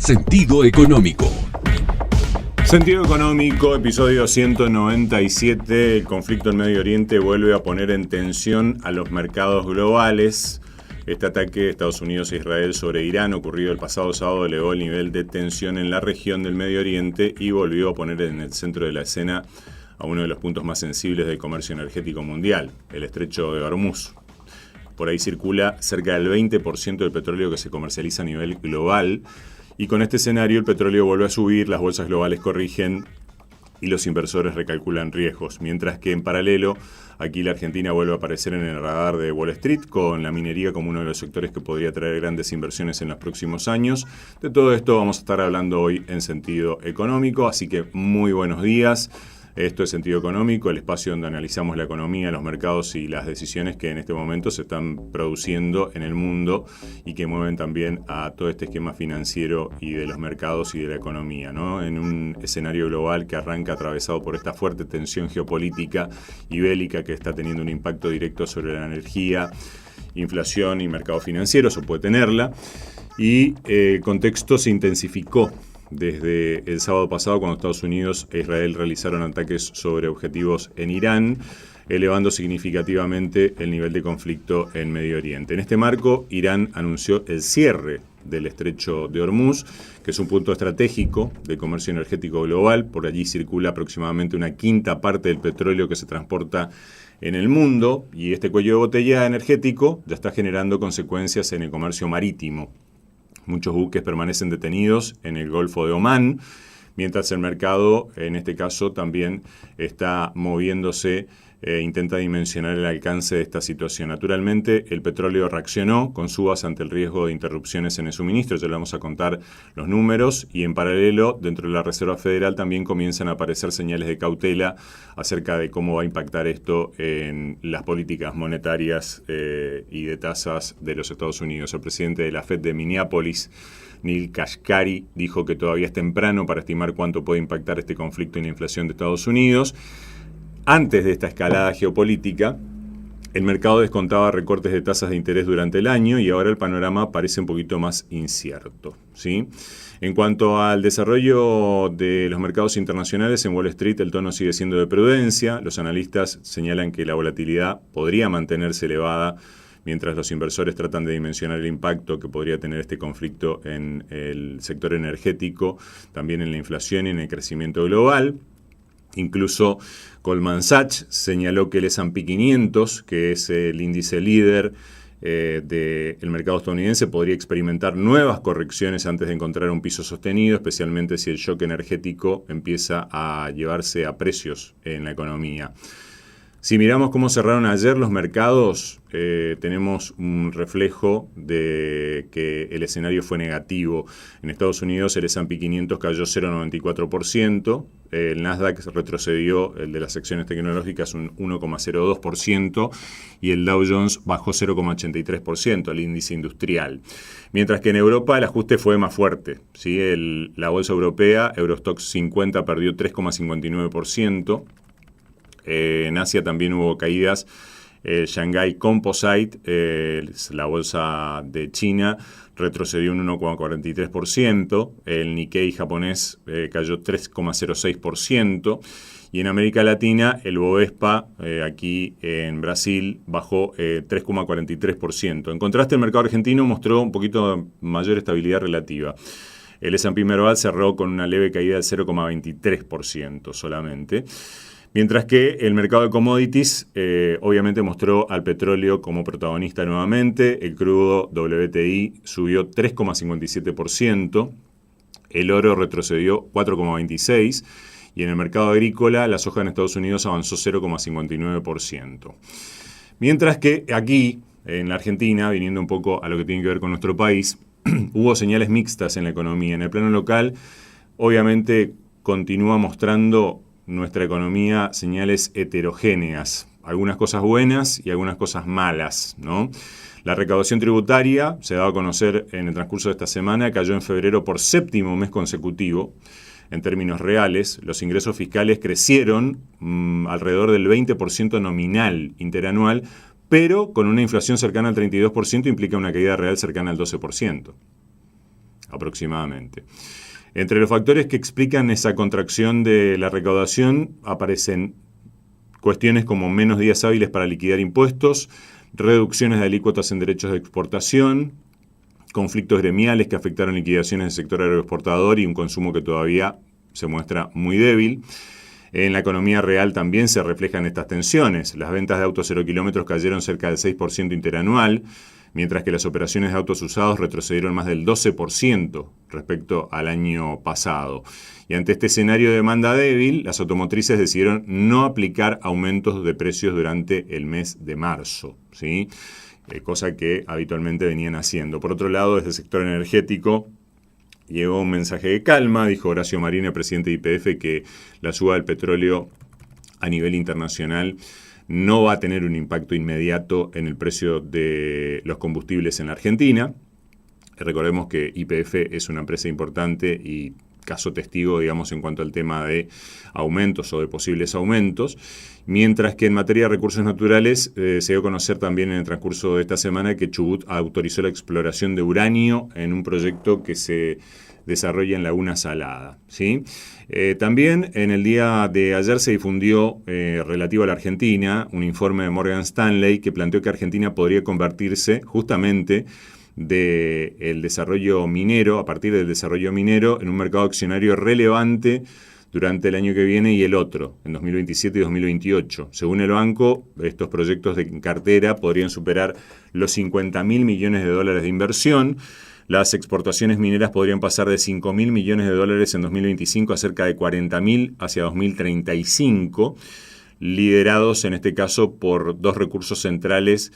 Sentido económico. Sentido económico, episodio 197. El conflicto en Medio Oriente vuelve a poner en tensión a los mercados globales. Este ataque de Estados Unidos e Israel sobre Irán, ocurrido el pasado sábado, elevó el nivel de tensión en la región del Medio Oriente y volvió a poner en el centro de la escena a uno de los puntos más sensibles del comercio energético mundial, el estrecho de Hormuz. Por ahí circula cerca del 20% del petróleo que se comercializa a nivel global. Y con este escenario el petróleo vuelve a subir, las bolsas globales corrigen y los inversores recalculan riesgos. Mientras que en paralelo, aquí la Argentina vuelve a aparecer en el radar de Wall Street, con la minería como uno de los sectores que podría traer grandes inversiones en los próximos años. De todo esto vamos a estar hablando hoy en Sentido Económico, así que muy buenos días. Esto es Sentido Económico, el espacio donde analizamos la economía, los mercados y las decisiones que en este momento se están produciendo en el mundo y que mueven también a todo este esquema financiero y de los mercados y de la economía, ¿no? En un escenario global que arranca atravesado por esta fuerte tensión geopolítica y bélica que está teniendo un impacto directo sobre la energía, inflación y mercado financiero, eso puede tenerla, y el contexto se intensificó desde el sábado pasado, cuando Estados Unidos e Israel realizaron ataques sobre objetivos en Irán, elevando significativamente el nivel de conflicto en Medio Oriente. En este marco, Irán anunció el cierre del estrecho de Hormuz, que es un punto estratégico del comercio energético global. Por allí circula aproximadamente una quinta parte del petróleo que se transporta en el mundo, y este cuello de botella energético ya está generando consecuencias en el comercio marítimo. Muchos buques permanecen detenidos en el Golfo de Omán, mientras el mercado, en este caso, también está moviéndose, intenta dimensionar el alcance de esta situación. Naturalmente, el petróleo reaccionó con subas ante el riesgo de interrupciones en el suministro. Ya le vamos a contar los números, y en paralelo, dentro de la Reserva Federal también comienzan a aparecer señales de cautela acerca de cómo va a impactar esto en las políticas monetarias y de tasas de los Estados Unidos. El presidente de la Fed de Minneapolis, Neel Kashkari, dijo que todavía es temprano para estimar cuánto puede impactar este conflicto en la inflación de Estados Unidos. Antes de esta escalada geopolítica, el mercado descontaba recortes de tasas de interés durante el año y ahora el panorama parece un poquito más incierto, ¿sí? En cuanto al desarrollo de los mercados internacionales, en Wall Street el tono sigue siendo de prudencia. Los analistas señalan que la volatilidad podría mantenerse elevada mientras los inversores tratan de dimensionar el impacto que podría tener este conflicto en el sector energético, también en la inflación y en el crecimiento global. Incluso Goldman Sachs señaló que el S&P 500, que es el índice líder del mercado estadounidense, podría experimentar nuevas correcciones antes de encontrar un piso sostenido, especialmente si el shock energético empieza a llevarse a precios en la economía. Si miramos cómo cerraron ayer los mercados, tenemos un reflejo de que el escenario fue negativo. En Estados Unidos el S&P 500 cayó 0,94%, el Nasdaq retrocedió, el de las acciones tecnológicas, un 1,02%, y el Dow Jones bajó 0,83%, el índice industrial. Mientras que en Europa el ajuste fue más fuerte, ¿sí? La bolsa europea, Eurostoxx 50, perdió 3,59%. En Asia también hubo caídas. Shanghai Composite, la bolsa de China, retrocedió un 1,43%. El Nikkei japonés cayó 3,06%. Y en América Latina, el Bovespa, aquí en Brasil, bajó 3,43%. En contraste, el mercado argentino mostró un poquito mayor estabilidad relativa. El S&P Merval cerró con una leve caída del 0,23% solamente. Mientras que el mercado de commodities obviamente mostró al petróleo como protagonista nuevamente. El crudo WTI subió 3,57%, el oro retrocedió 4,26%, y en el mercado agrícola la soja en Estados Unidos avanzó 0,59%. Mientras que aquí, en la Argentina, viniendo un poco a lo que tiene que ver con nuestro país, hubo señales mixtas en la economía. En el plano local, obviamente continúa mostrando nuestra economía señales heterogéneas, algunas cosas buenas y algunas cosas malas, ¿no? La recaudación tributaria, se daba a conocer en el transcurso de esta semana, cayó en febrero por séptimo mes consecutivo. En términos reales, los ingresos fiscales crecieron alrededor del 20% nominal interanual, pero con una inflación cercana al 32% implica una caída real cercana al 12%. aproximadamente. Entre los factores que explican esa contracción de la recaudación aparecen cuestiones como menos días hábiles para liquidar impuestos, reducciones de alícuotas en derechos de exportación, conflictos gremiales que afectaron liquidaciones del sector agroexportador y un consumo que todavía se muestra muy débil. En la economía real también se reflejan estas tensiones. Las ventas de autos 0 kilómetros cayeron cerca del 6% interanual, mientras que las operaciones de autos usados retrocedieron más del 12% respecto al año pasado. Y ante este escenario de demanda débil, las automotrices decidieron no aplicar aumentos de precios durante el mes de marzo, ¿sí? Cosa que habitualmente venían haciendo. Por otro lado, desde el sector energético llegó un mensaje de calma. Dijo Horacio Marín, presidente de YPF, que la suba del petróleo a nivel internacional no va a tener un impacto inmediato en el precio de los combustibles en la Argentina. Recordemos que YPF es una empresa importante y caso testigo, digamos, en cuanto al tema de aumentos o de posibles aumentos, mientras que en materia de recursos naturales se dio a conocer también en el transcurso de esta semana que Chubut autorizó la exploración de uranio en un proyecto que se desarrolla en Laguna Salada, ¿sí? También en el día de ayer se difundió, relativo a la Argentina, un informe de Morgan Stanley que planteó que Argentina podría convertirse justamente del desarrollo minero, a partir del desarrollo minero, en un mercado accionario relevante durante el año que viene y el otro, en 2027 y 2028. Según el banco, estos proyectos de cartera podrían superar los 50.000 millones de dólares de inversión. Las exportaciones mineras podrían pasar de 5.000 millones de dólares en 2025 a cerca de 40.000 hacia 2035, liderados en este caso por dos recursos centrales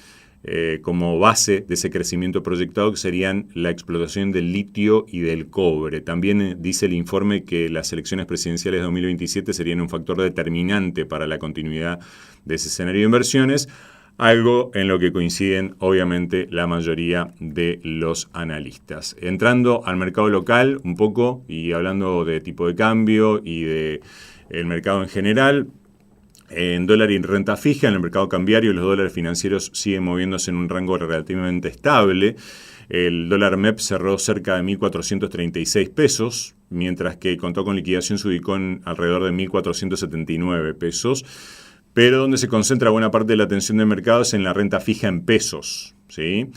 como base de ese crecimiento proyectado, que serían la explotación del litio y del cobre. También dice el informe que las elecciones presidenciales de 2027 serían un factor determinante para la continuidad de ese escenario de inversiones, algo en lo que coinciden obviamente la mayoría de los analistas. Entrando al mercado local un poco y hablando de tipo de cambio y de el mercado en general, en dólar y renta fija, en el mercado cambiario, los dólares financieros siguen moviéndose en un rango relativamente estable. El dólar MEP cerró cerca de 1.436 pesos, mientras que contó con liquidación se ubicó en alrededor de 1.479 pesos. Pero donde se concentra buena parte de la atención del mercado es en la renta fija en pesos, ¿sí?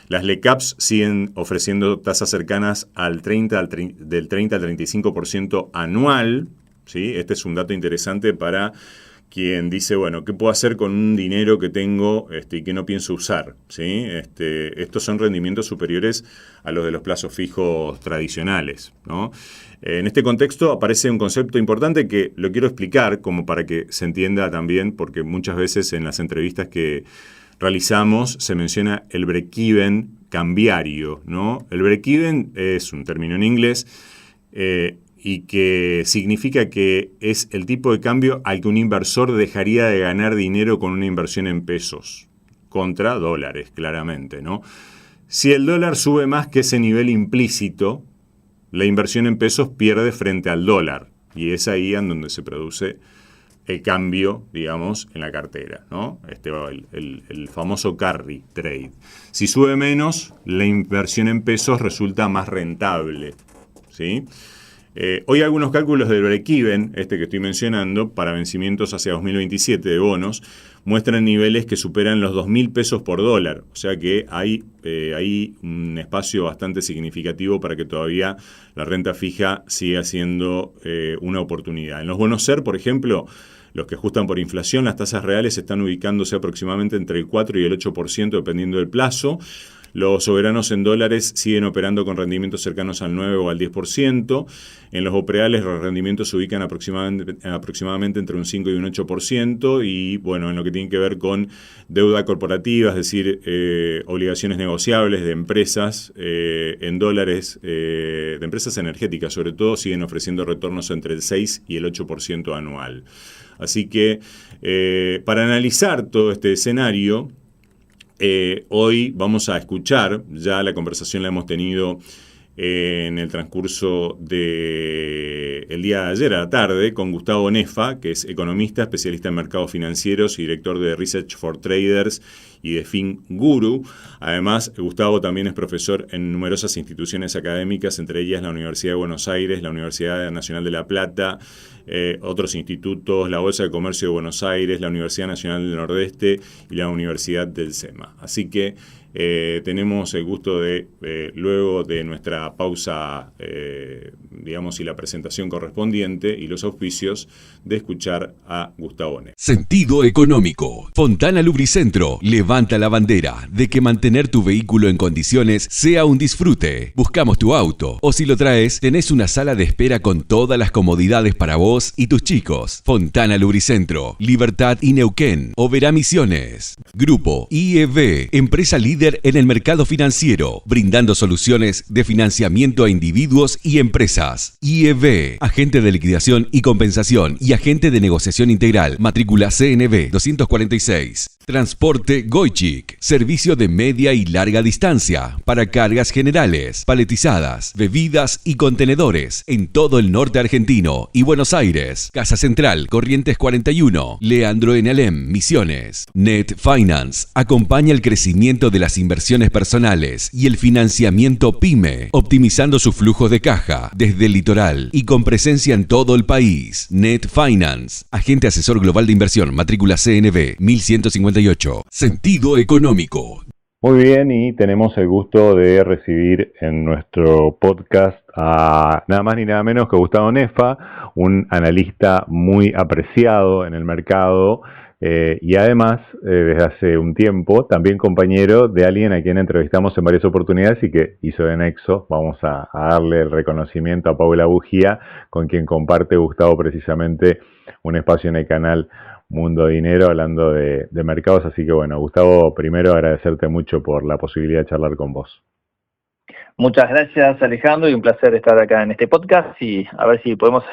Las LECAPs siguen ofreciendo tasas cercanas del 30 al 35% anual, ¿sí? Este es un dato interesante para quien dice, bueno, ¿qué puedo hacer con un dinero que tengo y que no pienso usar? ¿Sí? Estos son rendimientos superiores a los de los plazos fijos tradicionales, ¿no? En este contexto aparece un concepto importante que lo quiero explicar como para que se entienda también, porque muchas veces en las entrevistas que realizamos se menciona el break-even cambiario, ¿no? El break-even es un término en inglés y que significa que es el tipo de cambio al que un inversor dejaría de ganar dinero con una inversión en pesos, contra dólares, claramente, ¿no? Si el dólar sube más que ese nivel implícito, la inversión en pesos pierde frente al dólar, y es ahí en donde se produce el cambio, digamos, en la cartera, ¿no? El famoso carry trade. Si sube menos, la inversión en pesos resulta más rentable, ¿sí? Hoy algunos cálculos del break-even, que estoy mencionando, para vencimientos hacia 2027 de bonos, muestran niveles que superan los 2.000 pesos por dólar. O sea que hay un espacio bastante significativo para que todavía la renta fija siga siendo una oportunidad. En los bonos SER, por ejemplo, los que ajustan por inflación, las tasas reales están ubicándose aproximadamente entre el 4 y el 8% dependiendo del plazo. Los soberanos en dólares siguen operando con rendimientos cercanos al 9 o al 10%. En los opreales los rendimientos se ubican aproximadamente entre un 5 y un 8%. Y bueno, en lo que tiene que ver con deuda corporativa, es decir, obligaciones negociables de empresas en dólares, de empresas energéticas sobre todo, siguen ofreciendo retornos entre el 6 y el 8% anual. Así que para analizar todo este escenario, hoy vamos a escuchar, ya la conversación la hemos tenido en el transcurso del día de ayer a la tarde con Gustavo Nefa, que es economista, especialista en mercados financieros y director de Research for Traders y de FinGuru. Además, Gustavo también es profesor en numerosas instituciones académicas, entre ellas la Universidad de Buenos Aires, la Universidad Nacional de La Plata, otros institutos, la Bolsa de Comercio de Buenos Aires, la Universidad Nacional del Nordeste y la Universidad del SEMA. Así que tenemos el gusto de, luego de nuestra pausa, digamos, y la presentación correspondiente y los auspicios, de escuchar a Gustavo Nefa. Sentido económico. Fontana Lubricentro levanta la bandera de que mantener tu vehículo en condiciones sea un disfrute. Buscamos tu auto, o si lo traes, tenés una sala de espera con todas las comodidades para vos y tus chicos. Fontana Lubricentro, Libertad y Neuquén, Oberá Misiones. Grupo IEB, empresa líder en el mercado financiero, brindando soluciones de financiamiento a individuos y empresas. IEB, agente de liquidación y compensación y agente de negociación integral, matrícula CNB 246. Transporte Goichik, servicio de media y larga distancia para cargas generales, paletizadas, bebidas y contenedores en todo el norte argentino y Buenos Aires. Casa Central, Corrientes 41, Leandro en Alem, Misiones. Net Finance acompaña el crecimiento de las inversiones personales y el financiamiento PYME, optimizando sus flujos de caja desde el litoral y con presencia en todo el país. Net Finance, agente asesor global de inversión, matrícula CNB 1158. Sentido económico. Muy bien, y tenemos el gusto de recibir en nuestro podcast a nada más ni nada menos que Gustavo Nefa, un analista muy apreciado en el mercado y además, desde hace un tiempo, también compañero de alguien a quien entrevistamos en varias oportunidades y que hizo de nexo. Vamos a darle el reconocimiento a Paula Bugía, con quien comparte Gustavo precisamente un espacio en el canal Mundo Dinero, hablando de mercados. Así que bueno, Gustavo, primero agradecerte mucho por la posibilidad de charlar con vos. Muchas gracias, Alejandro, y un placer estar acá en este podcast y a ver si podemos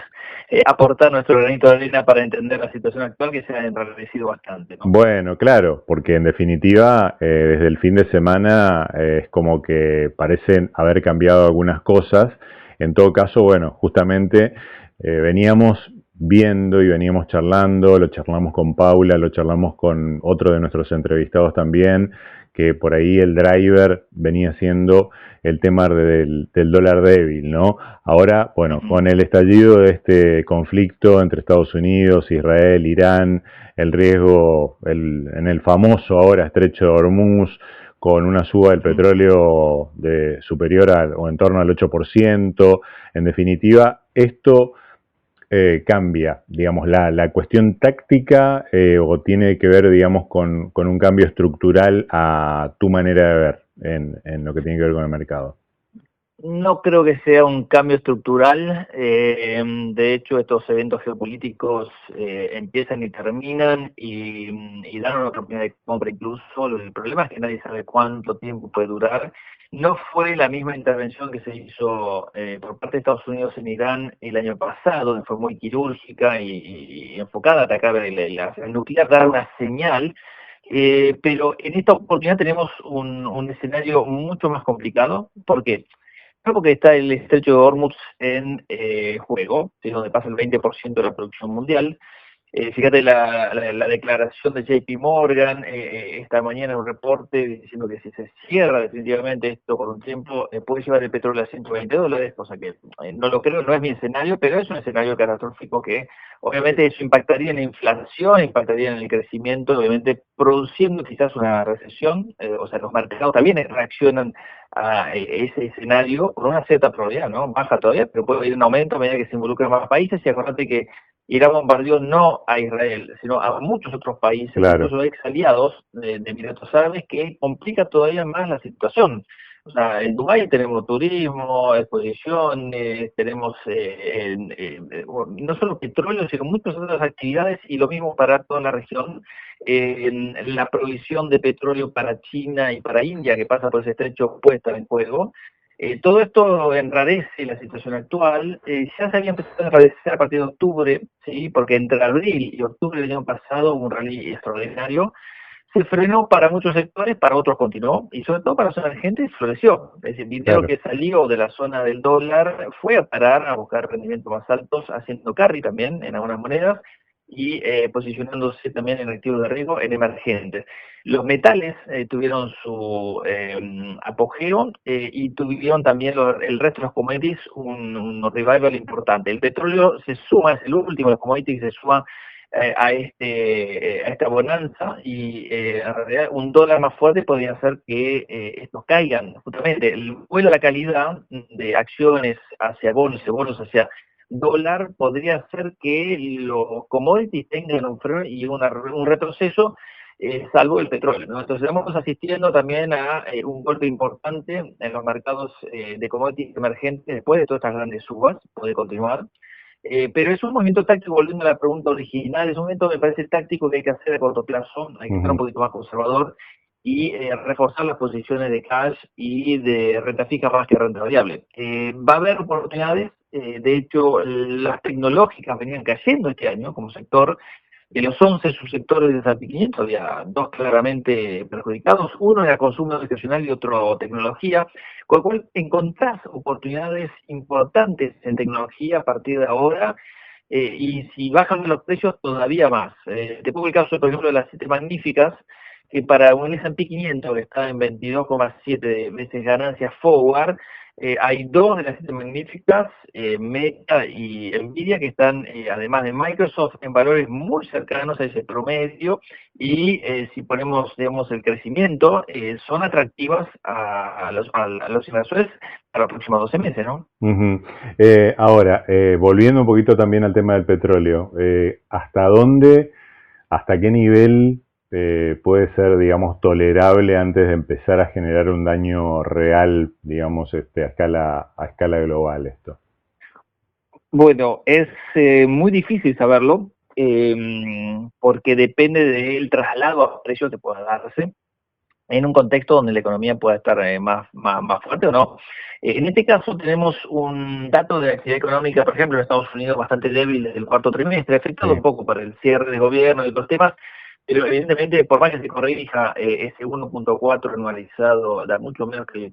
aportar nuestro granito de arena para entender la situación actual, que se ha enrarecido bastante, ¿no? Bueno, claro, porque en definitiva desde el fin de semana es como que parecen haber cambiado algunas cosas. En todo caso, bueno, justamente veníamos viendo y veníamos charlando, lo charlamos con Paula, lo charlamos con otro de nuestros entrevistados también, que por ahí el driver venía siendo el tema del dólar débil, ¿no? Ahora, bueno, con el estallido de este conflicto entre Estados Unidos, Israel, Irán, el riesgo en el famoso ahora estrecho de Hormuz, con una suba del petróleo superior o en torno al 8%, en definitiva, esto cambia, digamos, la cuestión táctica o tiene que ver, digamos, con un cambio estructural a tu manera de ver en lo que tiene que ver con el mercado? No creo que sea un cambio estructural. De hecho, estos eventos geopolíticos empiezan y terminan y dan una oportunidad de compra incluso. El problema es que nadie sabe cuánto tiempo puede durar. No fue la misma intervención que se hizo por parte de Estados Unidos en Irán el año pasado, que fue muy quirúrgica y enfocada a atacar el nuclear, dar una señal. Pero en esta oportunidad tenemos un escenario mucho más complicado. ¿Por qué? Porque está el estrecho de Hormuz en juego, es donde pasa el 20% de la producción mundial. Fíjate la declaración de JP Morgan esta mañana en un reporte diciendo que si se cierra definitivamente esto por un tiempo, puede llevar el petróleo a $120, cosa que no lo creo, no es mi escenario, pero es un escenario catastrófico que obviamente eso impactaría en la inflación, impactaría en el crecimiento, obviamente produciendo quizás una recesión. O sea, los mercados también reaccionan a ese escenario con una cierta probabilidad, ¿no? Baja todavía, pero puede haber un aumento a medida que se involucran más países. Y acordate que Irán bombardeó no a Israel, sino a muchos otros países, claro, incluso ex aliados de Emiratos Árabes, que complica todavía más la situación. O sea, en Dubái tenemos turismo, exposiciones, tenemos no solo petróleo, sino muchas otras actividades, y lo mismo para toda la región. La provisión de petróleo para China y para India, que pasa por ese estrecho, puede estar en juego. Todo esto enrarece la situación actual. Ya se había empezado a enrarecer a partir de octubre, ¿sí? Porque entre abril y octubre del año pasado hubo un rally extraordinario. se frenó para muchos sectores, para otros continuó, y sobre todo para la zona emergente floreció. Es decir, dinero que salió de la zona del dólar fue a parar a buscar rendimientos más altos, haciendo carry también en algunas monedas, y posicionándose también en activos de riesgo en emergentes. Los metales tuvieron su apogeo y tuvieron también el resto de los commodities un revival importante. El petróleo se suma, es el último de los commodities que se suma a esta bonanza y en realidad un dólar más fuerte podría hacer que estos caigan. Justamente el vuelo a la calidad de acciones hacia bonos y bonos hacia dólar podría hacer que los commodities tengan un freno y un retroceso, salvo el petróleo, ¿no? Entonces estamos asistiendo también a un golpe importante en los mercados de commodities emergentes después de todas estas grandes subas, puede continuar. Pero es un movimiento táctico, volviendo a la pregunta original, es un movimiento me parece táctico que hay que hacer a corto plazo, hay que ser un poquito más conservador y reforzar las posiciones de cash y de renta fija más que renta variable. Va a haber oportunidades, de hecho las tecnológicas venían cayendo este año como sector. De los 11 subsectores de S&P 500 había dos claramente perjudicados, uno era consumo discrecional y otro tecnología, con lo cual encontrás oportunidades importantes en tecnología a partir de ahora, y si bajan los precios todavía más. Te pongo el caso, por ejemplo, de las 7 magníficas, que para un S&P 500 que está en 22,7 veces ganancias forward, hay dos de las 7 magníficas, Meta y Nvidia, que están, además de Microsoft, en valores muy cercanos a ese promedio, y si ponemos, digamos, el crecimiento, son atractivas a los inversores para los próximos 12 meses, ¿no? Ahora, volviendo un poquito también al tema del petróleo, hasta qué nivel puede ser, digamos, tolerable antes de empezar a generar un daño real, digamos, a escala global esto? Bueno, es muy difícil saberlo, porque depende del traslado a precios que pueda darse en un contexto donde la economía pueda estar más fuerte o no. En este caso tenemos un dato de actividad económica, por ejemplo, en Estados Unidos bastante débil desde el cuarto trimestre, afectado un poco por el cierre de gobierno y otros temas, pero evidentemente, por más que se corrija, ese 1.4 anualizado da mucho menos que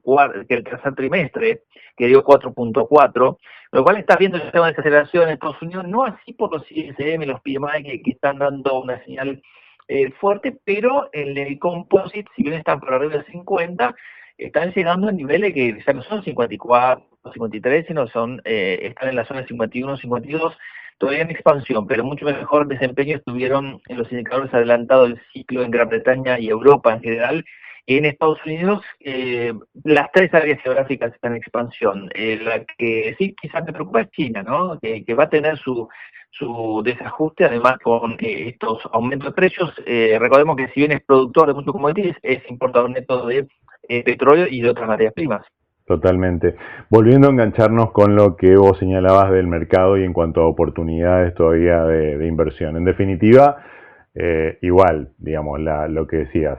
el tercer trimestre, que dio 4.4, lo cual está viendo el sistema de desaceleración en Estados Unidos, no así por los ISM, los PMI, que están dando una señal fuerte, pero en el composite, si bien están por arriba de 50, están llegando a niveles que ya no son 54, 53, sino están en la zona de 51, 52, todavía en expansión, pero mucho mejor desempeño estuvieron en los indicadores adelantados del ciclo en Gran Bretaña y Europa en general. En Estados Unidos, las 3 áreas geográficas están en expansión. La que sí quizás me preocupa es China, ¿no? Que va a tener su desajuste, además con estos aumentos de precios. Recordemos que si bien es productor de muchos commodities, es importador neto de petróleo y de otras materias primas. Totalmente. Volviendo a engancharnos con lo que vos señalabas del mercado y en cuanto a oportunidades todavía de inversión. En definitiva, igual, digamos, lo que decías,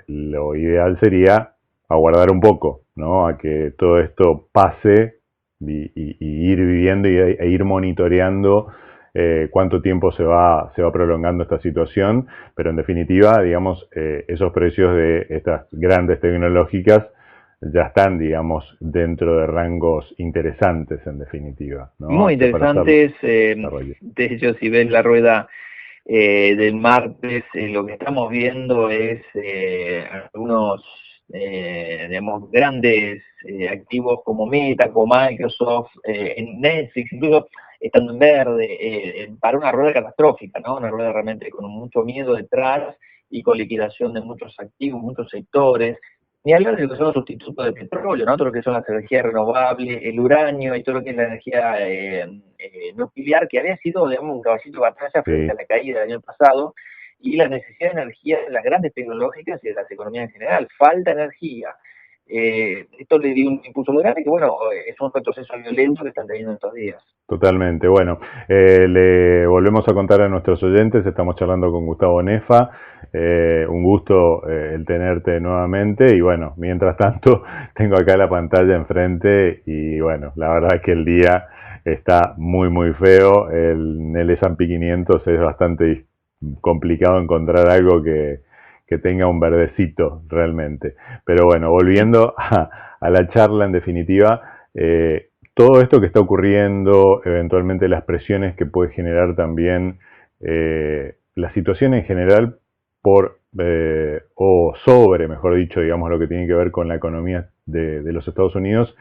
lo ideal sería aguardar un poco, ¿no? A que todo esto pase y ir viviendo e ir monitoreando cuánto tiempo se va prolongando esta situación, pero en definitiva, digamos, esos precios de estas grandes tecnológicas ya están, digamos, dentro de rangos interesantes, en definitiva, ¿no? Muy interesantes. De hecho, si ves la rueda del martes, lo que estamos viendo es algunos, digamos, grandes activos como Meta, como Microsoft, en Netflix, incluso estando en verde, para una rueda catastrófica, ¿no? Una rueda realmente con mucho miedo detrás y con liquidación de muchos activos, muchos sectores. Ni hablar de lo que son los sustitutos de petróleo, ¿no? Todo lo que son las energías renovables, el uranio y todo lo que es la energía nuclear, que había sido, digamos, un caballito de batalla frente a la caída del año pasado, y la necesidad de energía de las grandes tecnológicas y de las economías en general. Falta energía. Esto le dio un impulso muy grande que, bueno, es un retroceso violento que están teniendo estos días. Totalmente. Bueno, le volvemos a contar a nuestros oyentes, estamos charlando con Gustavo Nefa, un gusto el tenerte nuevamente y bueno, mientras tanto tengo acá la pantalla enfrente y bueno, la verdad es que el día está muy feo, en el S&P 500 es bastante complicado encontrar algo que que tenga un verdecito realmente. Pero bueno, volviendo a la charla, en definitiva, todo esto que está ocurriendo, eventualmente las presiones que puede generar también la situación en general o sobre, mejor dicho, digamos, lo que tiene que ver con la economía de los Estados Unidos,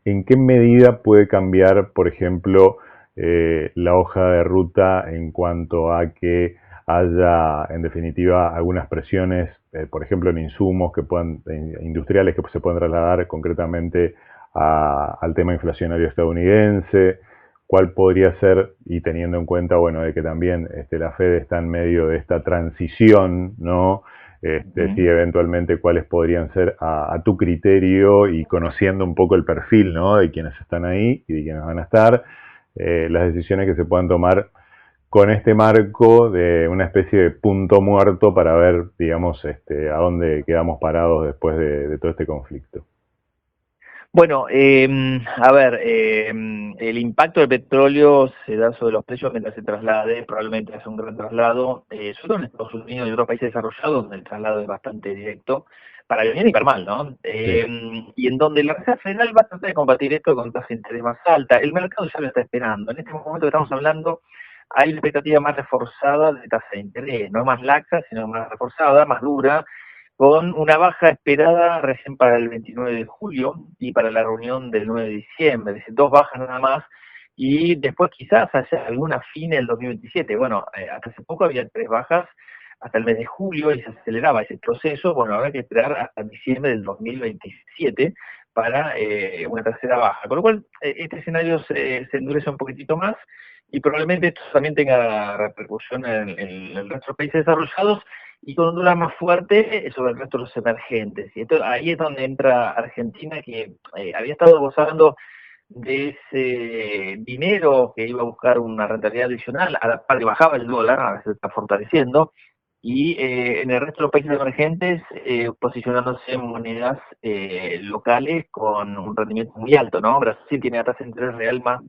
¿en qué medida puede cambiar, por ejemplo, la hoja de ruta en cuanto a que haya, en definitiva, algunas presiones, por ejemplo, en insumos industriales que se puedan trasladar concretamente al tema inflacionario estadounidense? ¿Cuál podría ser, y teniendo en cuenta, bueno, de que también la Fed está en medio de esta transición, ¿no? Sí, eventualmente cuáles podrían ser a tu criterio y conociendo un poco el perfil, ¿no? De quienes están ahí y de quienes van a estar, las decisiones que se puedan tomar con este marco de una especie de punto muerto para ver, digamos, a dónde quedamos parados después de todo este conflicto. Bueno, a ver, el impacto del petróleo se da sobre los precios mientras se traslade, probablemente hace un gran traslado, sobre todo en Estados Unidos y otros países desarrollados, donde el traslado es bastante directo, para bien y para mal, ¿no? Y en donde la Reserva Federal va a tratar de combatir esto con tasas de interés más alta. El mercado ya lo está esperando. En este momento que estamos hablando, hay una expectativa más reforzada de tasa de interés, no más laxa, sino más reforzada, más dura, con una baja esperada recién para el 29 de julio y para la reunión del 9 de diciembre, es decir, 2 bajas nada más, y después quizás haya alguna fin en el 2027. Bueno, hasta hace poco había 3 bajas hasta el mes de julio y se aceleraba ese proceso. Bueno, habrá que esperar hasta diciembre del 2027 para una tercera baja, con lo cual este escenario se endurece un poquitito más y probablemente esto también tenga repercusión en el resto de los países desarrollados y con un dólar más fuerte sobre el resto de los emergentes. Y esto, ahí es donde entra Argentina, que había estado gozando de ese dinero que iba a buscar una rentabilidad adicional, a la par que bajaba el dólar, ahora se está fortaleciendo, y en el resto de los países emergentes posicionándose en monedas locales con un rendimiento muy alto, ¿no? Brasil tiene la tasa de interés real más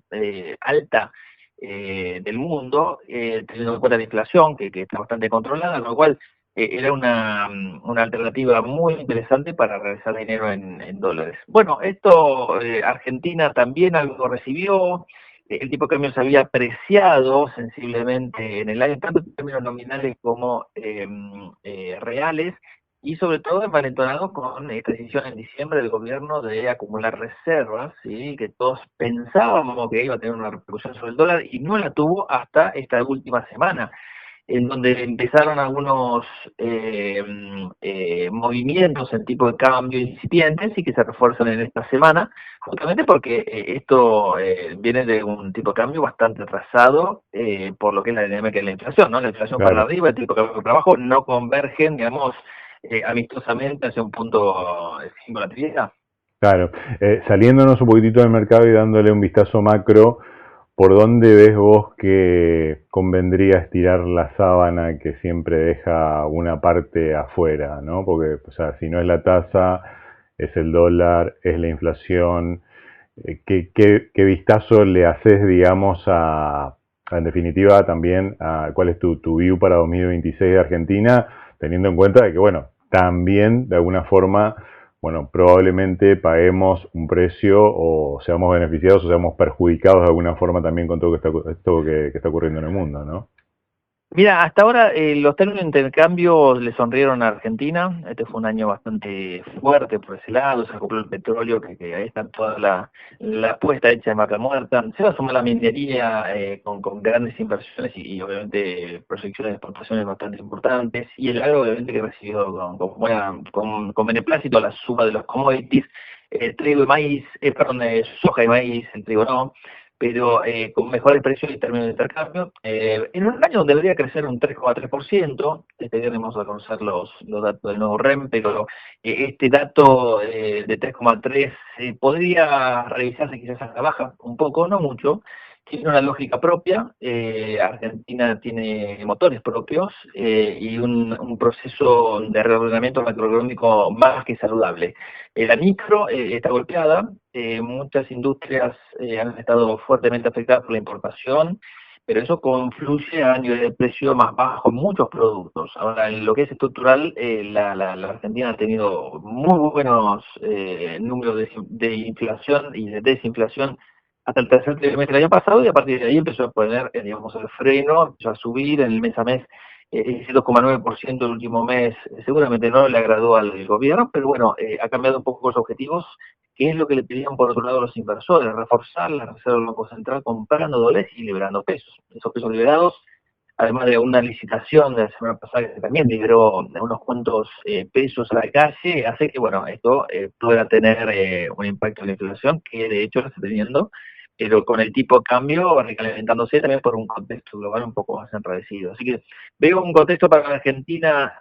alta del mundo, teniendo en cuenta la inflación, que está bastante controlada, con lo cual era una alternativa muy interesante para realizar dinero en dólares. Bueno, esto Argentina también algo recibió, el tipo de cambio se había apreciado sensiblemente en el año, tanto en términos nominales como reales, y sobre todo envalentonado con esta decisión en diciembre del gobierno de acumular reservas, ¿sí? Que todos pensábamos que iba a tener una repercusión sobre el dólar y no la tuvo hasta esta última semana, en donde empezaron algunos movimientos en tipo de cambio incipientes y que se refuerzan en esta semana, justamente porque esto viene de un tipo de cambio bastante atrasado por lo que es la dinámica de la inflación, ¿no? La inflación para arriba, el tipo de cambio para abajo, no convergen, digamos, amistosamente hacia un punto sin volatilidad. Claro, saliéndonos un poquitito del mercado y dándole un vistazo macro, ¿por dónde ves vos que convendría estirar la sábana que siempre deja una parte afuera, ¿no? Porque, o sea, si no es la tasa, es el dólar, es la inflación. ¿Qué vistazo le haces, digamos, en definitiva también, a cuál es tu view para 2026 de Argentina, teniendo en cuenta de que, bueno, también de alguna forma, bueno, probablemente paguemos un precio o seamos beneficiados o seamos perjudicados de alguna forma también con todo esto que está ocurriendo en el mundo, ¿no? Mira, hasta ahora los términos de intercambio le sonrieron a Argentina. Este fue un año bastante fuerte por ese lado, se acopló el petróleo, que ahí está toda la apuesta hecha en vaca muerta. Se va a sumar la minería con grandes inversiones y obviamente proyecciones de exportaciones bastante importantes. Y el agro obviamente que recibió con beneplácito la suma de los commodities, trigo y maíz, soja y maíz, el trigo no, pero con mejores precios y términos de intercambio. En un año donde debería crecer un 3,3%, este viernes vamos a conocer los datos del nuevo REM, pero este dato de 3,3 podría revisarse quizás a la baja un poco, no mucho. Tiene una lógica propia, Argentina tiene motores propios y un proceso de reordenamiento macroeconómico más que saludable. La micro está golpeada, muchas industrias han estado fuertemente afectadas por la importación pero eso confluye a nivel de precio más bajo en muchos productos. Ahora, en lo que es estructural, la Argentina ha tenido muy buenos números de inflación y de desinflación hasta el tercer trimestre del año pasado, y a partir de ahí empezó a poner, digamos, el freno, empezó a subir en el mes a mes. Ese 2,9% el último mes seguramente no le agradó al gobierno, pero bueno, ha cambiado un poco los objetivos, que es lo que le pedían por otro lado los inversores: reforzar la reserva del Banco Central comprando dólares y liberando pesos. Esos pesos liberados, además de una licitación de la semana pasada que también liberó unos cuantos pesos a la calle, hace que, bueno, esto pueda tener un impacto en la inflación, que de hecho lo está teniendo, pero con el tipo de cambio recalentrándose también por un contexto global un poco más enrarecido. Así que veo un contexto para la Argentina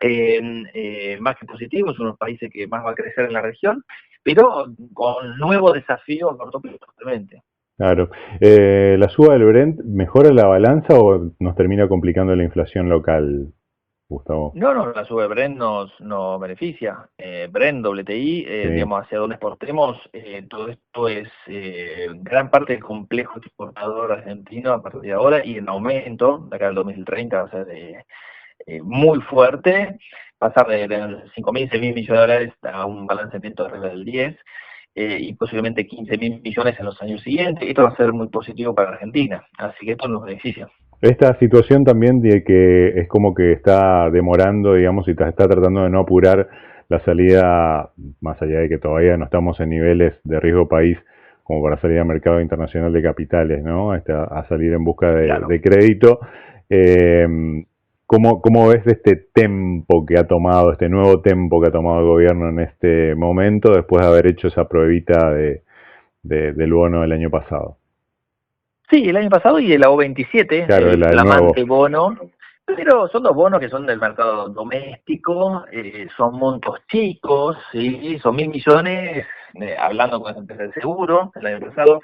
más que positivo. Es uno de los países que más va a crecer en la región, pero con nuevos desafíos a corto plazo, totalmente. Claro. ¿La suba del Brent mejora la balanza o nos termina complicando la inflación local, Gustavo? No, la sube Brent nos beneficia. Brent, WTI, Sí. digamos, hacia donde exportemos, todo esto es gran parte del complejo exportador argentino a partir de ahora, y en aumento, de acá al 2030 va a ser muy fuerte, pasar de 5.000, 6.000 millones de dólares a un balanceamiento arriba del 10, y posiblemente 15.000 millones en los años siguientes. Esto va a ser muy positivo para Argentina, así que esto nos beneficia. Esta situación también de que es como que está demorando, digamos, y está tratando de no apurar la salida, más allá de que todavía no estamos en niveles de riesgo país como para salir al mercado internacional de capitales, ¿no? A salir en busca Claro. de crédito. ¿Cómo ves este tempo que ha tomado, este nuevo tempo que ha tomado el gobierno en este momento, después de haber hecho esa pruebita del bono del año pasado? Sí, el año pasado, y el AO27, Claro, el el flamante nuevo. bono, pero son dos bonos que son del mercado doméstico, son montos chicos, ¿sí? Son 1.000 millones, hablando con las empresas de seguro, el año pasado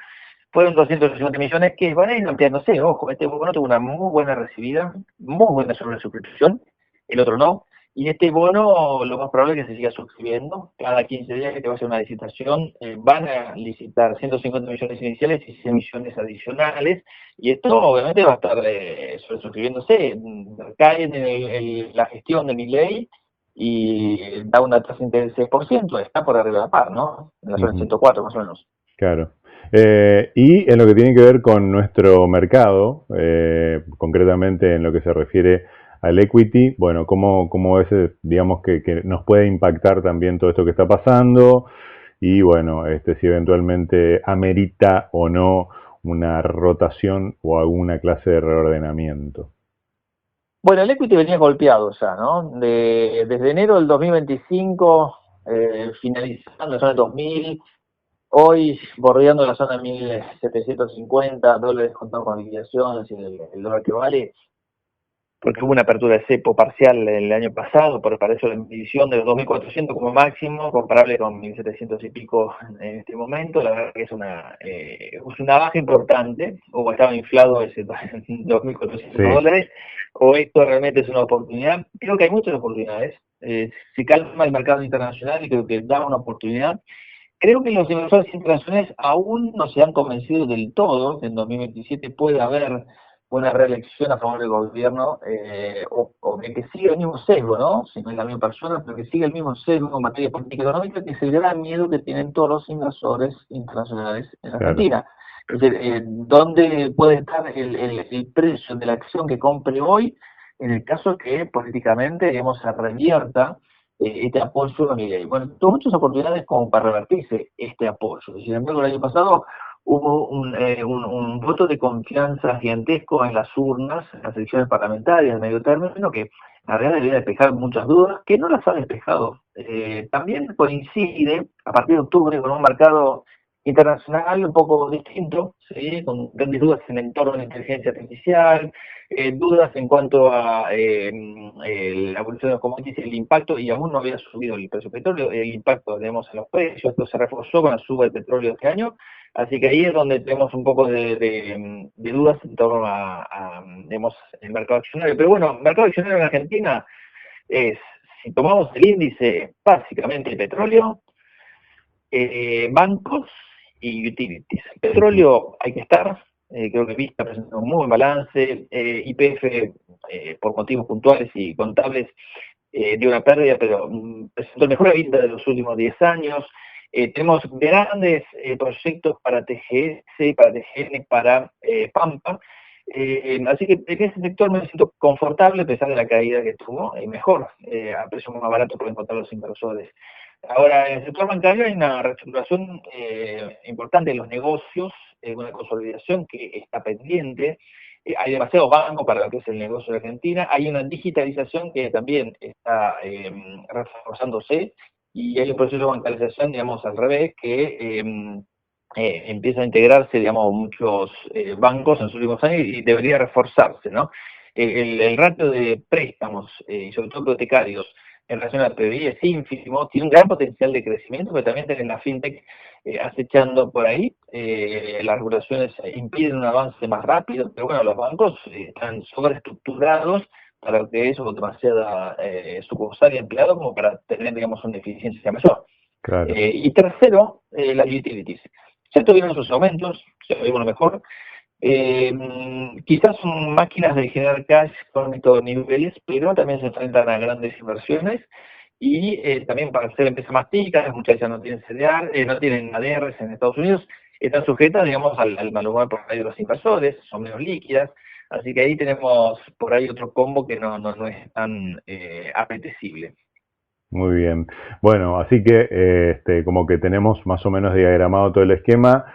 fueron 250 millones que van a ir ampliándose. Ojo, este bono tuvo una muy buena recibida, muy buena sobresuscripción, el otro no. Y este bono, lo más probable es que se siga suscribiendo. Cada 15 días que te va a hacer una licitación, van a licitar 150 millones iniciales y 100 millones adicionales. Y esto obviamente va a estar sobresuscribiéndose. Cae en la gestión de Milei y da una tasa de interés del 6%. Está por arriba de la par, ¿no? En la zona de 104 más o menos. Claro. Y en lo que tiene que ver con nuestro mercado, concretamente en lo que se refiere al equity, bueno, ¿cómo es, digamos, que nos puede impactar también todo esto que está pasando? Y bueno, si eventualmente amerita o no una rotación o alguna clase de reordenamiento. Bueno, el equity venía golpeado ya, ¿no? Desde enero del 2025, finalizando la zona de 2000, hoy bordeando la zona de 1.750 dólares contado con liquidaciones y el dólar que vale, porque hubo una apertura de cepo parcial el año pasado, para eso la medición de los 2.400 como máximo, comparable con 1.700 y pico en este momento. La verdad que es una baja importante, o estaba inflado ese 2.400 dólares, o esto realmente es una oportunidad. Creo que hay muchas oportunidades. Se calma el mercado internacional y creo que da una oportunidad. Creo que los inversores internacionales aún no se han convencido del todo que en 2027 puede haber una reelección a favor del gobierno, o de que siga el mismo sesgo, ¿no? Si no es la misma persona, pero que siga el mismo sesgo en materia de política económica, que es el gran miedo que tienen todos los inversores internacionales en Argentina. Es decir, ¿dónde puede estar el precio de la acción que compre hoy en el caso que políticamente, digamos, se revierta este apoyo a Milei? Bueno, tuvo muchas oportunidades como para revertirse este apoyo. Sin embargo, el año pasado hubo un voto de confianza gigantesco en las urnas, en las elecciones parlamentarias de medio término, que la realidad debería despejar muchas dudas, que no las ha despejado. También coincide, a partir de octubre, con un mercado internacional un poco distinto, ¿sí? Con grandes dudas en el entorno de la inteligencia artificial, dudas en cuanto a la evolución de los commodities, el impacto, y aún no había subido el precio del petróleo, el impacto, tenemos, en los precios. Esto se reforzó con la suba del petróleo este año, así que ahí es donde tenemos un poco de dudas en torno a digamos, el mercado accionario. Pero bueno, el mercado accionario en Argentina es, si tomamos el índice, básicamente el petróleo, bancos y utilities. Petróleo hay que estar, creo que Vista presentó un muy buen balance, YPF por motivos puntuales y contables dio una pérdida, pero presentó el mejor EBITDA de los últimos 10 años. Tenemos grandes proyectos para TGS, para TGN, para Pampa. Así que en ese sector me siento confortable a pesar de la caída que tuvo, y mejor, a precio más barato pueden encontrar los inversores. Ahora, en el sector bancario hay una reestructuración importante de los negocios, una consolidación que está pendiente. Hay demasiados bancos para lo que es el negocio de Argentina. Hay una digitalización que también está reforzándose, y hay un proceso de bancarización, digamos, al revés, que empieza a integrarse, digamos, muchos bancos en los últimos años y debería reforzarse, ¿no? El ratio de préstamos, y sobre todo hipotecarios, en relación al PBI es ínfimo, tiene un gran potencial de crecimiento, pero también tienen la fintech acechando por ahí. Las regulaciones impiden un avance más rápido, pero bueno, los bancos están sobreestructurados para lo que es, o demasiada sucursal y empleado como para tener, digamos, una eficiencia mayor. Claro. Y tercero, las utilities. Ya tuvieron sus aumentos, ya vimos lo mejor. Quizás son máquinas de generar cash con estos niveles, pero también se enfrentan a grandes inversiones y también para ser empresas más chicas, muchas ya no tienen CDR, no tienen ADRs en Estados Unidos, están sujetas, digamos, al mal humor por ahí de los inversores, son menos líquidas, así que ahí tenemos por ahí otro combo que no es tan apetecible. Muy bien. Bueno, así que como que tenemos más o menos diagramado todo el esquema.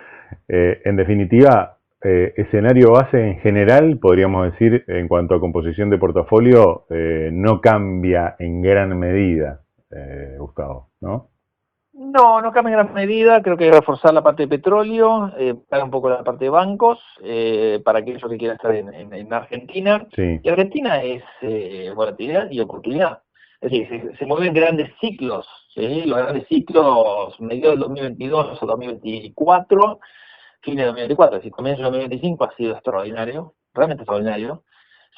En definitiva, escenario base en general, podríamos decir, en cuanto a composición de portafolio, no cambia en gran medida, Gustavo, ¿no? No cambia en gran medida, creo que hay que reforzar la parte de petróleo, pagar un poco la parte de bancos, para aquellos que quieran estar en Argentina. Sí. Y Argentina es volatilidad y oportunidad. Es decir, se mueven grandes ciclos, ¿sí? Los grandes ciclos, mediados del 2022 a 2024, fin de 2024, es decir, comienzo del 2025 ha sido extraordinario, realmente extraordinario,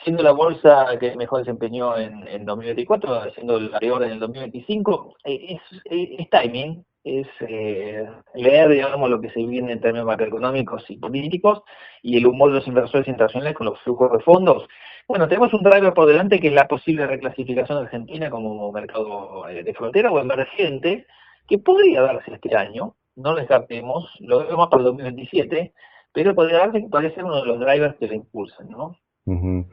siendo la bolsa que mejor desempeñó en 2024, siendo la peor en el 2025, es timing, es leer, digamos, lo que se viene en términos macroeconómicos y políticos, y el humor de los inversores internacionales con los flujos de fondos. Bueno, tenemos un driver por delante que es la posible reclasificación de Argentina como mercado de frontera o emergente, que podría darse este año, no lo descartemos, lo vemos para el 2027, pero podría ser uno de los drivers que lo impulsan, ¿no? Uh-huh.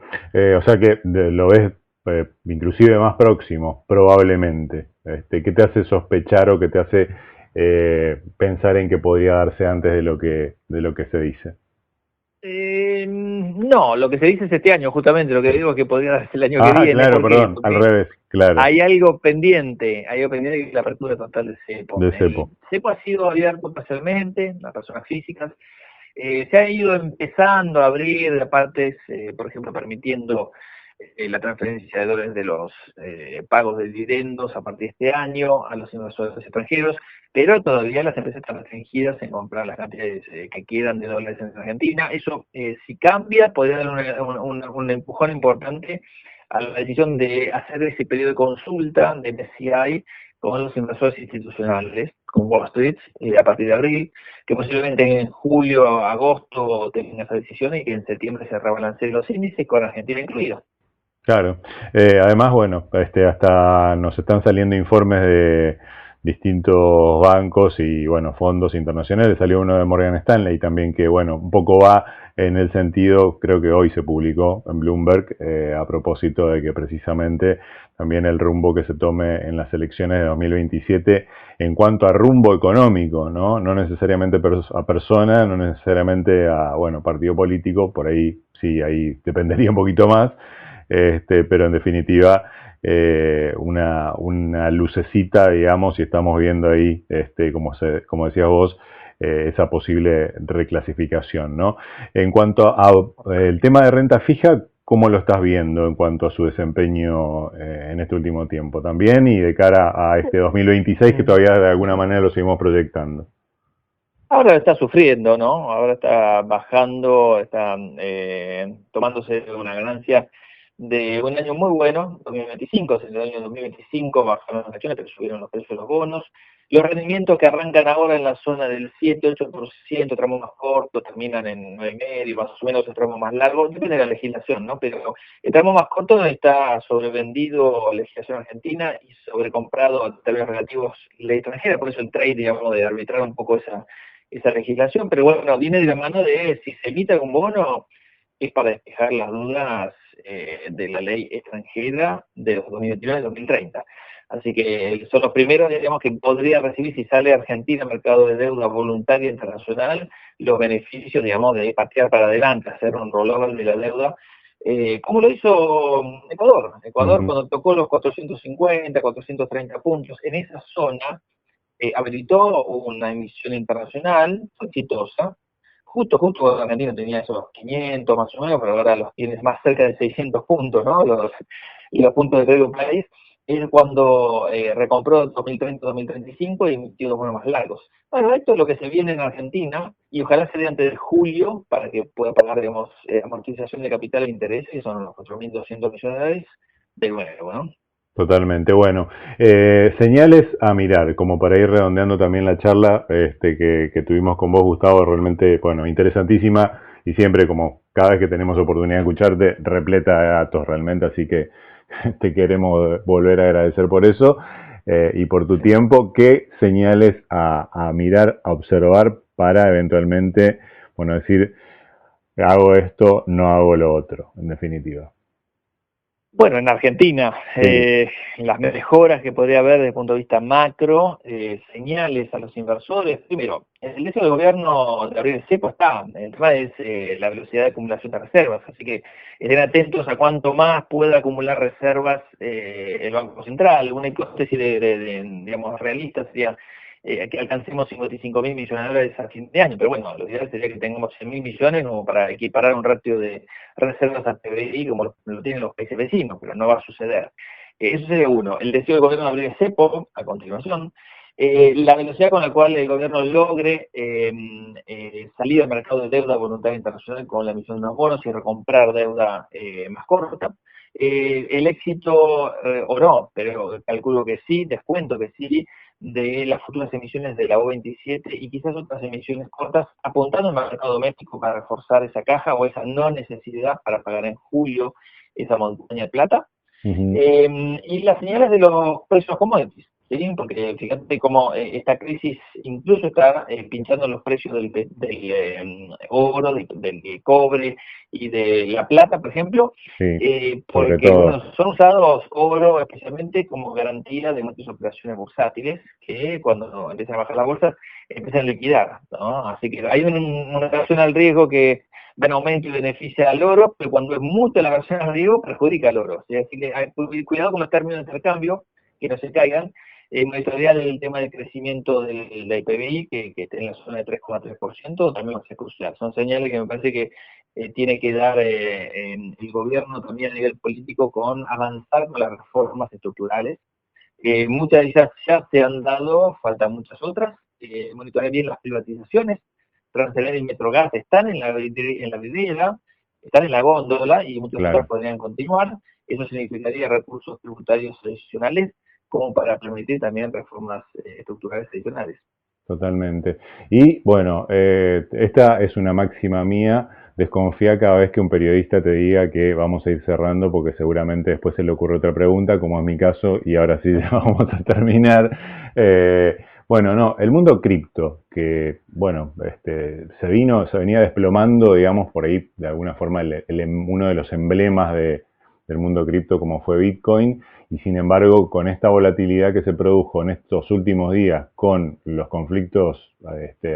O sea que lo ves inclusive más próximo, probablemente. ¿Qué te hace sospechar o qué te hace pensar en que podría darse antes de lo que se dice? No, lo que se dice es este año, justamente, lo que digo es que podría darse el año que viene. Claro, perdón, al revés, claro. Hay algo pendiente que es la apertura total de CEPO. CEPO ha sido abierto parcialmente a personas físicas. Se ha ido empezando a abrir partes, por ejemplo, permitiendo la transferencia de dólares de los pagos de dividendos a partir de este año a los inversores extranjeros, pero todavía las empresas están restringidas en comprar las cantidades que quedan de dólares en Argentina. Eso, si cambia, podría dar un empujón importante a la decisión de hacer ese periodo de consulta de MSCI con los inversores institucionales, con Wall Street, a partir de abril, que posiblemente en julio o agosto tengan esa decisión y que en septiembre se rebalanceen los índices, con Argentina incluido. Claro. Además, bueno, hasta nos están saliendo informes de distintos bancos y, bueno, fondos internacionales. Salió uno de Morgan Stanley también que, bueno, un poco va en el sentido, creo que hoy se publicó en Bloomberg, a propósito de que precisamente también el rumbo que se tome en las elecciones de 2027 en cuanto a rumbo económico, ¿no? No necesariamente a persona, no necesariamente a, bueno, partido político, por ahí sí, ahí dependería un poquito más. Pero en definitiva una lucecita, digamos, y estamos viendo ahí, como decías vos, esa posible reclasificación, ¿no? En cuanto a el tema de renta fija, ¿cómo lo estás viendo en cuanto a su desempeño en este último tiempo también y de cara a este 2026 que todavía de alguna manera lo seguimos proyectando? Ahora está sufriendo, ¿no? Ahora está bajando, está tomándose una ganancia de un año muy bueno, 2025, en el año 2025 bajaron las acciones, pero subieron los precios de los bonos. Los rendimientos que arrancan ahora en la zona del 7-8%, tramos más cortos, terminan en 9,5%, más o menos el tramo más largo, depende de la legislación, ¿no? Pero el tramo más corto está sobrevendido legislación argentina y sobrecomprado a términos relativos ley extranjera, por eso el trade, digamos, de arbitrar un poco esa legislación, pero bueno, viene de la mano de si se emite algún bono, es para despejar las dudas de la ley extranjera de los 2029 y 2030. Así que son los primeros, digamos, que podría recibir, si sale Argentina mercado de deuda voluntaria internacional, los beneficios, digamos, de patear para adelante, hacer un rollover de la deuda, como lo hizo Ecuador. Ecuador, cuando tocó los 450, 430 puntos, en esa zona habilitó una emisión internacional exitosa. Justo cuando Argentina tenía esos 500 más o menos, pero ahora los tienes más cerca de 600 puntos, ¿no? Los puntos de crédito país. Es cuando recompró 2030-2035 y emitió los bonos más largos. Bueno, esto es lo que se viene en Argentina y ojalá se dé antes de julio para que pueda pagar, digamos, amortización de capital e intereses, que son los 4.200 millones de dólares de nuevo, ¿no? Totalmente. Bueno, señales a mirar, como para ir redondeando también la charla que tuvimos con vos, Gustavo, realmente, bueno, interesantísima y siempre, como cada vez que tenemos oportunidad de escucharte, repleta de datos realmente, así que te queremos volver a agradecer por eso y por tu tiempo. ¿Qué señales a mirar, a observar para eventualmente, bueno, decir, hago esto, no hago lo otro, en definitiva? Bueno, en Argentina, Sí. las mejoras que podría haber desde el punto de vista macro, señales a los inversores. Primero, el deseo del gobierno de abrir el cepo está, el tema es la velocidad de acumulación de reservas, así que estén atentos a cuánto más pueda acumular reservas el Banco Central. Una hipótesis digamos, realista sería que alcancemos 55.000 millones de dólares a fin de año, pero bueno, lo ideal sería que tengamos 100.000 millones como para equiparar un ratio de reservas al PBI como lo tienen los países vecinos, pero no va a suceder. Eso sería uno. El deseo del gobierno de abrir el cepo, a continuación. La velocidad con la cual el gobierno logre salir al mercado de deuda voluntaria internacional con la emisión de unos bonos y recomprar deuda más corta. El éxito, o no, pero calculo que sí, descuento que sí, de las futuras emisiones de la O27 y quizás otras emisiones cortas, apuntando al mercado doméstico para reforzar esa caja o esa no necesidad para pagar en julio esa montaña de plata. Y las señales de los precios commodities, ¿sí? Porque fíjate cómo esta crisis incluso está pinchando los precios del oro, del cobre y de la plata, por ejemplo, Sí, sobre porque todo. bueno, son usados oro especialmente como garantía de muchas operaciones bursátiles que cuando empiezan a bajar la bolsa empiezan a liquidar, ¿no? Así que hay una relación al riesgo que da un aumento y beneficia al oro, pero cuando es mucha la versión al riesgo, perjudica al oro. ¿Sí? Así que hay cuidado con los términos de intercambio, que no se caigan. Monitorear el tema del crecimiento del PBI, que esté en la zona de 3,3%, también va a ser crucial. Son señales que me parece que tiene que dar el gobierno también a nivel político con avanzar con las reformas estructurales. Muchas de ellas ya se han dado, faltan muchas otras. Monitorear bien las privatizaciones. Transener y Metrogas están en la vidriera, están en la góndola y muchos otros podrían continuar. Eso significaría recursos tributarios adicionales como para permitir también reformas estructurales adicionales. Totalmente. Y bueno, esta es una máxima mía. Desconfía cada vez que un periodista te diga que vamos a ir cerrando porque seguramente después se le ocurre otra pregunta, como es mi caso, y ahora sí ya vamos a terminar. Bueno, no, el mundo cripto, que bueno, se venía desplomando, digamos, por ahí, de alguna forma, uno de los emblemas del mundo cripto como fue Bitcoin, y sin embargo, con esta volatilidad que se produjo en estos últimos días con los conflictos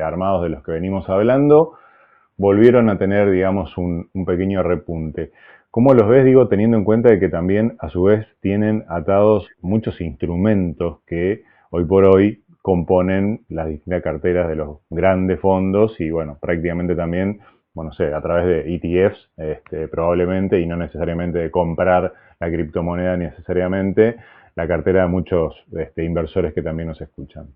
armados de los que venimos hablando, volvieron a tener, digamos, un pequeño repunte. ¿Cómo los ves? Digo, teniendo en cuenta de que también, a su vez, tienen atados muchos instrumentos que hoy por hoy componen las distintas carteras de los grandes fondos y, bueno, prácticamente también, bueno, no sé, a través de ETFs, probablemente, y no necesariamente de comprar la criptomoneda necesariamente, la cartera de muchos inversores que también nos escuchan.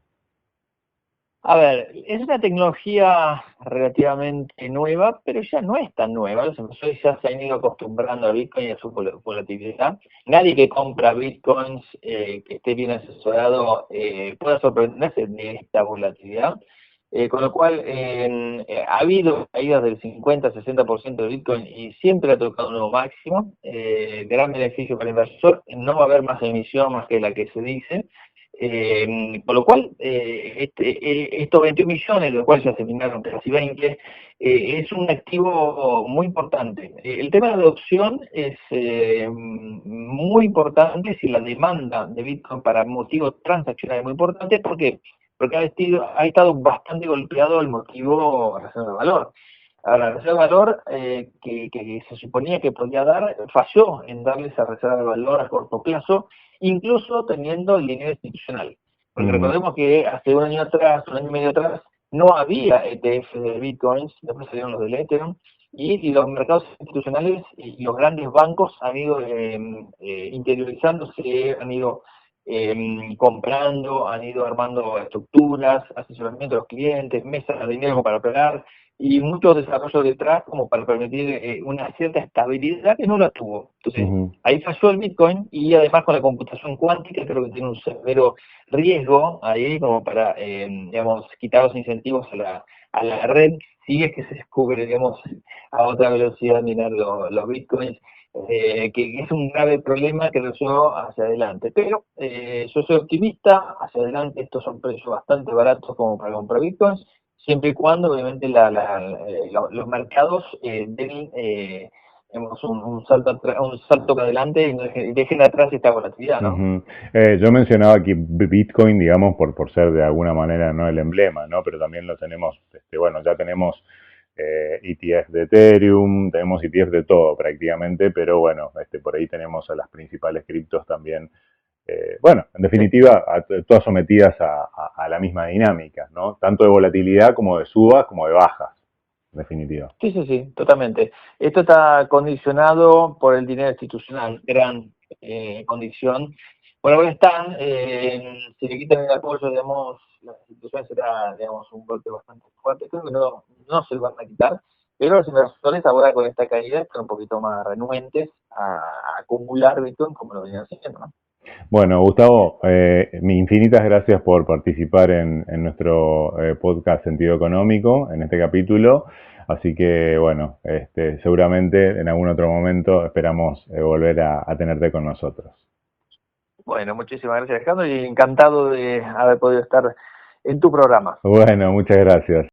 A ver, es una tecnología relativamente nueva, pero ya no es tan nueva. Los inversores ya se han ido acostumbrando a Bitcoin y a su volatilidad. Nadie que compra Bitcoins, que esté bien asesorado, pueda sorprenderse de esta volatilidad. Con lo cual, ha habido caídas del 50-60% de Bitcoin y siempre ha tocado un nuevo máximo. Gran beneficio para el inversor. No va a haber más emisión más que la que se dice. Por lo cual, estos 21 millones, de los cuales ya se terminaron casi 20, es un activo muy importante. El tema de la adopción es muy importante si la demanda de Bitcoin para motivos transaccionales es muy importante. ¿Por qué? Porque ha estado bastante golpeado el motivo reserva de valor. Ahora, la reserva de valor que se suponía que podía dar, falló en darle esa reserva de valor a corto plazo, incluso teniendo el dinero institucional. Porque recordemos que hace un año y medio atrás, no había ETF de Bitcoins, después salieron los del Ethereum, y los mercados institucionales y los grandes bancos han ido interiorizándose, han ido comprando, han ido armando estructuras, asesoramiento a los clientes, mesas de dinero para operar, y muchos desarrollos detrás como para permitir una cierta estabilidad que no la tuvo. Entonces, ahí falló el Bitcoin, y además con la computación cuántica creo que tiene un severo riesgo ahí como para, digamos, quitar los incentivos a la red, si es que se descubre, digamos, a otra velocidad minar los Bitcoins, que es un grave problema que lo llevó hacia adelante. Pero yo soy optimista, hacia adelante estos son precios bastante baratos como para comprar Bitcoins, siempre y cuando obviamente los mercados den un salto para adelante y dejen atrás esta volatilidad, ¿no? Yo mencionaba aquí Bitcoin, digamos, por ser de alguna manera no el emblema, ¿no? Pero también lo tenemos, bueno, ya tenemos ETF de Ethereum, tenemos ETF de todo prácticamente, pero bueno, por ahí tenemos a las principales criptos también. Bueno, en definitiva, todas sometidas a la misma dinámica, ¿no? Tanto de volatilidad como de subas, como de bajas, en definitiva. Sí, totalmente. Esto está condicionado por el dinero institucional, gran condición. Por ahora están, si le quitan el apoyo, digamos, la institución será, digamos, un golpe bastante fuerte. Creo que no se lo van a quitar, pero los inversores ahora con esta caída están un poquito más renuentes a acumular Bitcoin como lo venían haciendo, ¿no? Bueno, Gustavo, infinitas gracias por participar en nuestro podcast Sentido Económico, en este capítulo. Así que, bueno, seguramente en algún otro momento esperamos volver a tenerte con nosotros. Bueno, muchísimas gracias, Alejandro, y encantado de haber podido estar en tu programa. Bueno, muchas gracias.